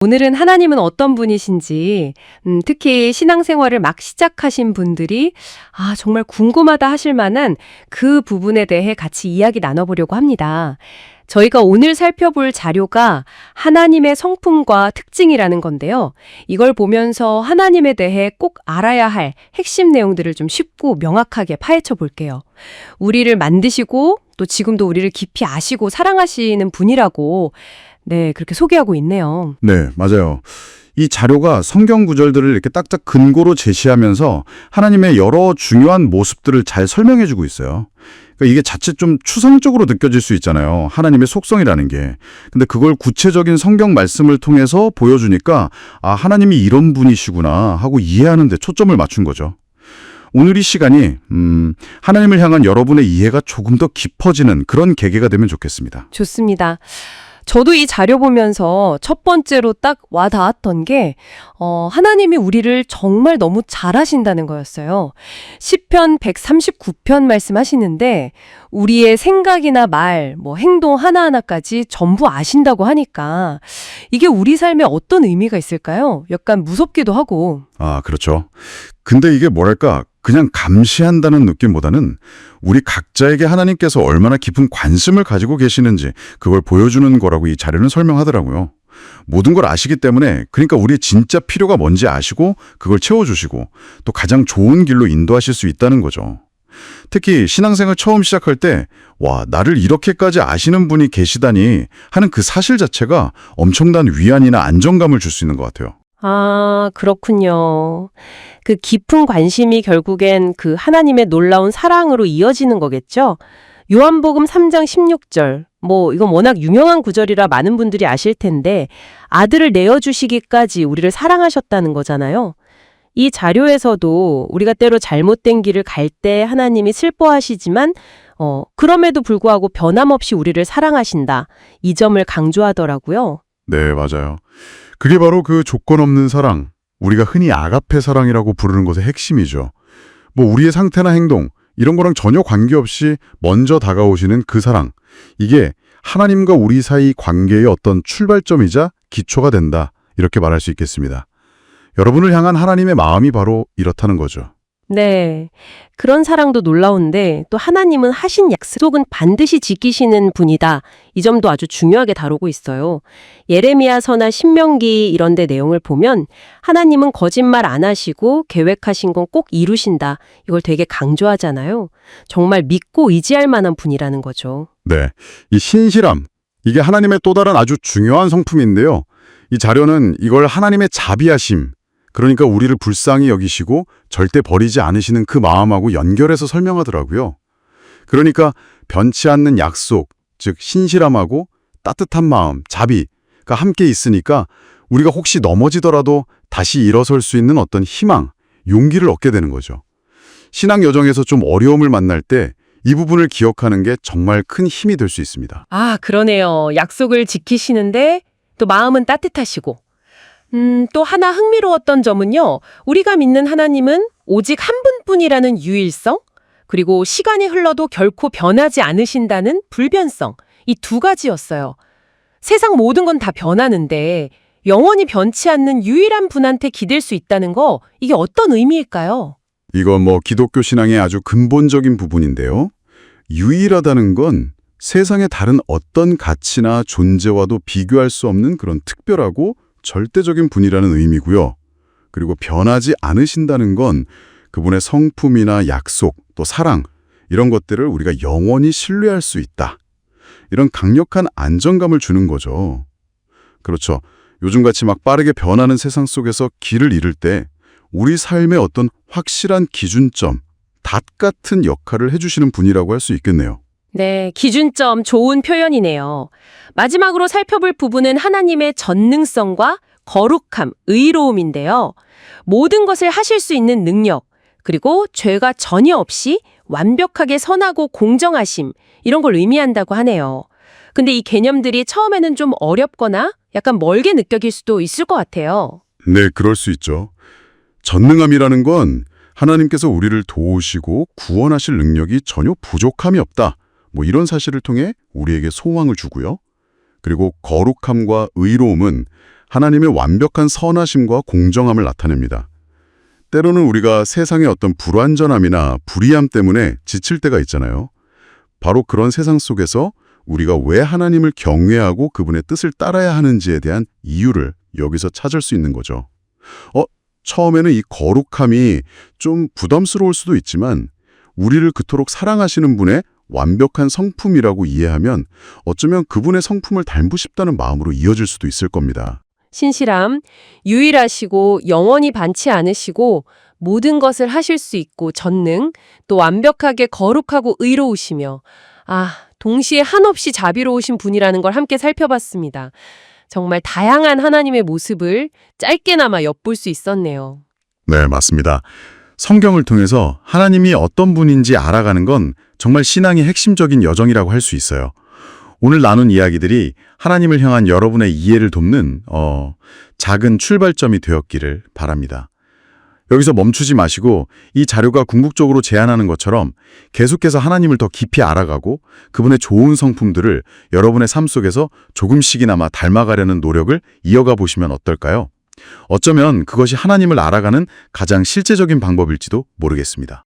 오늘은 하나님은 어떤 분이신지, 특히 신앙생활을 막 시작하신 분들이 정말 궁금하다 하실 만한 그 부분에 대해 같이 이야기 나눠보려고 합니다. 저희가 오늘 살펴볼 자료가 하나님의 성품과 특징이라는 건데요. 이걸 보면서 하나님에 대해 꼭 알아야 할 핵심 내용들을 좀 쉽고 명확하게 파헤쳐 볼게요. 우리를 만드시고 또 지금도 우리를 깊이 아시고 사랑하시는 분이라고 그렇게 소개하고 있네요. 네, 맞아요. 이 자료가 성경 구절들을 이렇게 딱딱 근거로 제시하면서 하나님의 여러 중요한 모습들을 잘 설명해주고 있어요. 그러니까 이게 자칫 좀 추상적으로 느껴질 수 있잖아요. 하나님의 속성이라는 게. 근데 그걸 구체적인 성경 말씀을 통해서 보여주니까 하나님이 이런 분이시구나 하고 이해하는 데 초점을 맞춘 거죠. 오늘 이 시간이 하나님을 향한 여러분의 이해가 조금 더 깊어지는 그런 계기가 되면 좋겠습니다. 좋습니다. 저도 이 자료 보면서 첫 번째로 딱 와닿았던 게 하나님이 우리를 정말 너무 잘하신다는 거였어요. 시편 139편 말씀하시는데 우리의 생각이나 말, 행동 하나하나까지 전부 아신다고 하니까 이게 우리 삶에 어떤 의미가 있을까요? 약간 무섭기도 하고. 그렇죠. 근데 이게 뭐랄까 그냥 감시한다는 느낌보다는 우리 각자에게 하나님께서 얼마나 깊은 관심을 가지고 계시는지 그걸 보여주는 거라고 이 자료는 설명하더라고요. 모든 걸 아시기 때문에 그러니까 우리의 진짜 필요가 뭔지 아시고 그걸 채워주시고 또 가장 좋은 길로 인도하실 수 있다는 거죠. 특히 신앙생활 처음 시작할 때 나를 이렇게까지 아시는 분이 계시다니 하는 그 사실 자체가 엄청난 위안이나 안정감을 줄 수 있는 것 같아요. 그렇군요. 그 깊은 관심이 결국엔 그 하나님의 놀라운 사랑으로 이어지는 거겠죠? 요한복음 3장 16절. 이건 워낙 유명한 구절이라 많은 분들이 아실 텐데 아들을 내어주시기까지 우리를 사랑하셨다는 거잖아요. 이 자료에서도 우리가 때로 잘못된 길을 갈 때 하나님이 슬퍼하시지만 그럼에도 불구하고 변함없이 우리를 사랑하신다. 이 점을 강조하더라고요. 네, 맞아요. 그게 바로 그 조건 없는 사랑, 우리가 흔히 아가페 사랑이라고 부르는 것의 핵심이죠. 우리의 상태나 행동, 이런 거랑 전혀 관계없이 먼저 다가오시는 그 사랑. 이게 하나님과 우리 사이 관계의 어떤 출발점이자 기초가 된다. 이렇게 말할 수 있겠습니다. 여러분을 향한 하나님의 마음이 바로 이렇다는 거죠. 네. 그런 사랑도 놀라운데 또 하나님은 하신 약속은 반드시 지키시는 분이다. 이 점도 아주 중요하게 다루고 있어요. 예레미야서나 신명기 이런 데 내용을 보면 하나님은 거짓말 안 하시고 계획하신 건 꼭 이루신다. 이걸 되게 강조하잖아요. 정말 믿고 의지할 만한 분이라는 거죠. 네. 이 신실함, 이게 하나님의 또 다른 아주 중요한 성품인데요. 이 자료는 이걸 하나님의 자비하심, 그러니까 우리를 불쌍히 여기시고 절대 버리지 않으시는 그 마음하고 연결해서 설명하더라고요. 그러니까 변치 않는 약속, 즉 신실함하고 따뜻한 마음, 자비가 함께 있으니까 우리가 혹시 넘어지더라도 다시 일어설 수 있는 어떤 희망, 용기를 얻게 되는 거죠. 신앙 여정에서 좀 어려움을 만날 때 이 부분을 기억하는 게 정말 큰 힘이 될 수 있습니다. 그러네요. 약속을 지키시는데 또 마음은 따뜻하시고. 또 하나 흥미로웠던 점은요. 우리가 믿는 하나님은 오직 한 분뿐이라는 유일성, 그리고 시간이 흘러도 결코 변하지 않으신다는 불변성, 이 두 가지였어요. 세상 모든 건 다 변하는데 영원히 변치 않는 유일한 분한테 기댈 수 있다는 거, 이게 어떤 의미일까요? 이건 기독교 신앙의 아주 근본적인 부분인데요. 유일하다는 건 세상의 다른 어떤 가치나 존재와도 비교할 수 없는 그런 특별하고 절대적인 분이라는 의미고요. 그리고 변하지 않으신다는 건 그분의 성품이나 약속, 또 사랑 이런 것들을 우리가 영원히 신뢰할 수 있다. 이런 강력한 안정감을 주는 거죠. 그렇죠. 요즘같이 막 빠르게 변하는 세상 속에서 길을 잃을 때 우리 삶의 어떤 확실한 기준점, 닷 같은 역할을 해주시는 분이라고 할 수 있겠네요. 네, 기준점 좋은 표현이네요. 마지막으로 살펴볼 부분은 하나님의 전능성과 거룩함, 의로움인데요. 모든 것을 하실 수 있는 능력, 그리고 죄가 전혀 없이 완벽하게 선하고 공정하심, 이런 걸 의미한다고 하네요. 근데 이 개념들이 처음에는 좀 어렵거나 약간 멀게 느껴질 수도 있을 것 같아요. 네, 그럴 수 있죠. 전능함이라는 건 하나님께서 우리를 도우시고 구원하실 능력이 전혀 부족함이 없다. 이런 사실을 통해 우리에게 소망을 주고요. 그리고 거룩함과 의로움은 하나님의 완벽한 선하심과 공정함을 나타냅니다. 때로는 우리가 세상의 어떤 불완전함이나 불의함 때문에 지칠 때가 있잖아요. 바로 그런 세상 속에서 우리가 왜 하나님을 경외하고 그분의 뜻을 따라야 하는지에 대한 이유를 여기서 찾을 수 있는 거죠. 처음에는 이 거룩함이 좀 부담스러울 수도 있지만 우리를 그토록 사랑하시는 분의 완벽한 성품이라고 이해하면 어쩌면 그분의 성품을 닮고 싶다는 마음으로 이어질 수도 있을 겁니다. 신실함, 유일하시고 영원히 반치 않으시고 모든 것을 하실 수 있고 전능, 또 완벽하게 거룩하고 의로우시며 동시에 한없이 자비로우신 분이라는 걸 함께 살펴봤습니다. 정말 다양한 하나님의 모습을 짧게나마 엿볼 수 있었네요. 네, 맞습니다. 성경을 통해서 하나님이 어떤 분인지 알아가는 건 정말 신앙의 핵심적인 여정이라고 할 수 있어요. 오늘 나눈 이야기들이 하나님을 향한 여러분의 이해를 돕는 작은 출발점이 되었기를 바랍니다. 여기서 멈추지 마시고 이 자료가 궁극적으로 제안하는 것처럼 계속해서 하나님을 더 깊이 알아가고 그분의 좋은 성품들을 여러분의 삶 속에서 조금씩이나마 닮아가려는 노력을 이어가 보시면 어떨까요? 어쩌면 그것이 하나님을 알아가는 가장 실제적인 방법일지도 모르겠습니다.